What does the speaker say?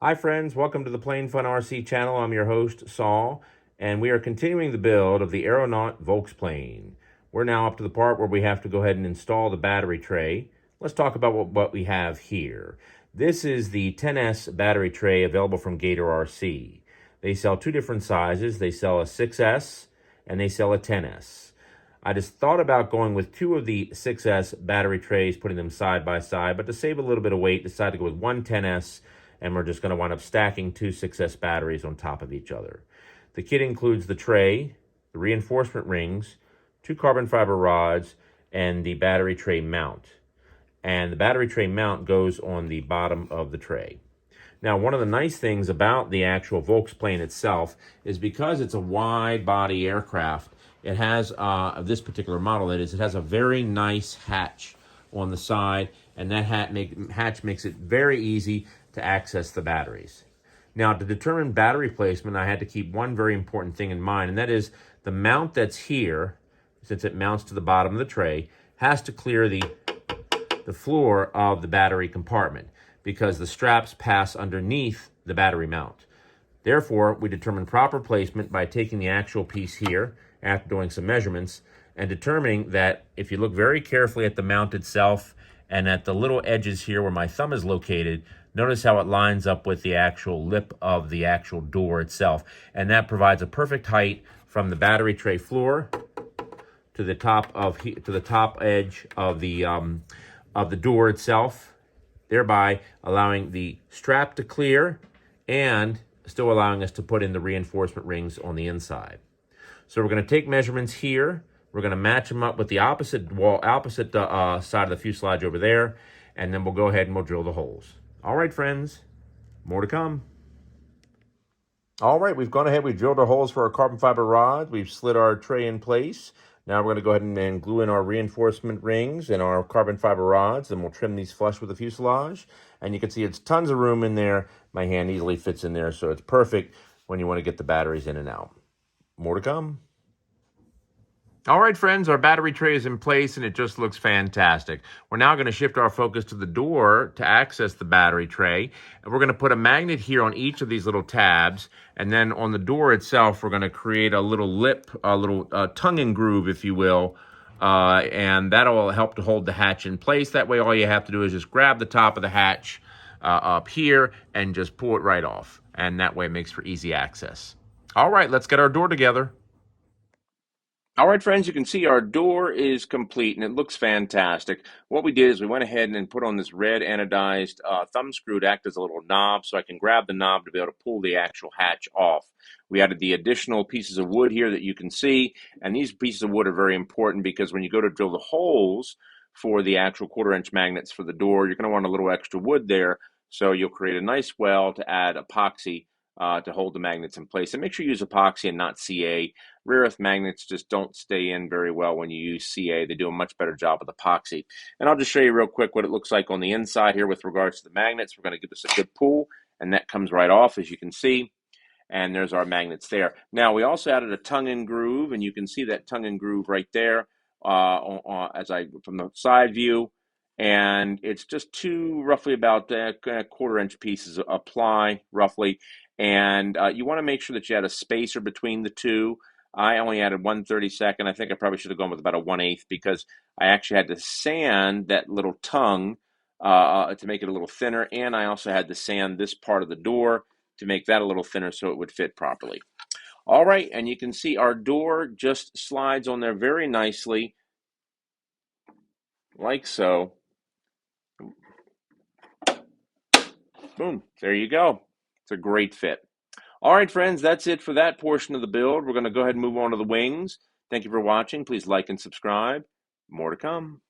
Hi friends, welcome to the Plane Fun RC channel. I'm your host, Saul, and we are continuing the build of the Aeronaut Volksplane. We're now up to the part where we have to go ahead and install the battery tray. Let's talk about what we have here. This is the 10S battery tray available from Gator RC. They sell two different sizes. They sell a 6S and they sell a 10S. I just thought about going with two of the 6S battery trays, putting them side by side, but to save a little bit of weight, decided to go with one 10S, and we're just going to wind up stacking two 6S batteries on top of each other. The kit includes the tray, the reinforcement rings, two carbon fiber rods, and the battery tray mount. And the battery tray mount goes on the bottom of the tray. Now, one of the nice things about the actual Volksplane itself is because it's a wide-body aircraft, it has, this particular model, that is, it has a very nice hatch on the side, and that hatch makes it very easy to access the batteries. Now, to determine battery placement, I had to keep one very important thing in mind, and that is the mount that's here, since it mounts to the bottom of the tray, has to clear the floor of the battery compartment because the straps pass underneath the battery mount. Therefore, we determine proper placement by taking the actual piece here after doing some measurements and determining that if you look very carefully at the mount itself and at the little edges here where my thumb is located, notice how it lines up with the actual lip of the actual door itself. And that provides a perfect height from the battery tray floor to the top edge of the door itself, thereby allowing the strap to clear and still allowing us to put in the reinforcement rings on the inside. So we're going to take measurements here. We're going to match them up with the opposite side of the fuselage over there, and then we'll go ahead and we'll drill the holes. All right, friends, more to come. All right, we've gone ahead, we've drilled our holes for our carbon fiber rods, we've slid our tray in place. Now we're going to go ahead and glue in our reinforcement rings and our carbon fiber rods, and we'll trim these flush with the fuselage. And you can see it's tons of room in there. My hand easily fits in there, so it's perfect when you want to get the batteries in and out. More to come. All right, friends, our battery tray is in place and it just looks fantastic. We're now going to shift our focus to the door to access the battery tray. And we're going to put a magnet here on each of these little tabs. And then on the door itself, we're going to create a little lip, a little tongue and groove, if you will. And that'll help to hold the hatch in place. That way, all you have to do is just grab the top of the hatch up here and just pull it right off. And that way it makes for easy access. All right, let's get our door together. All right, friends, you can see our door is complete and it looks fantastic. What we did is we went ahead and put on this red anodized thumb screw to act as a little knob so I can grab the knob to be able to pull the actual hatch off. We added the additional pieces of wood here that you can see, and these pieces of wood are very important because when you go to drill the holes for the actual 1/4-inch magnets for the door, you're going to want a little extra wood there, so you'll create a nice well to add epoxy to hold the magnets in place. And make sure you use epoxy and not CA. Rare earth magnets just don't stay in very well when you use CA. They do a much better job with epoxy. And I'll just show you real quick what it looks like on the inside here with regards to the magnets. We're going to give this a good pull, and that comes right off, as you can see. And there's our magnets there. Now, we also added a tongue and groove, and you can see that tongue and groove right there from the side view. And it's just two roughly about 1/4-inch pieces of ply, roughly. And you want to make sure that you add a spacer between the two. I only added 1/32. I think I probably should have gone with about a 1/8 because I actually had to sand that little tongue to make it a little thinner. And I also had to sand this part of the door to make that a little thinner so it would fit properly. All right, and you can see our door just slides on there very nicely, like so. Boom, there you go. It's a great fit. All right, friends, that's it for that portion of the build. We're going to go ahead and move on to the wings. Thank you for watching. Please like and subscribe. More to come.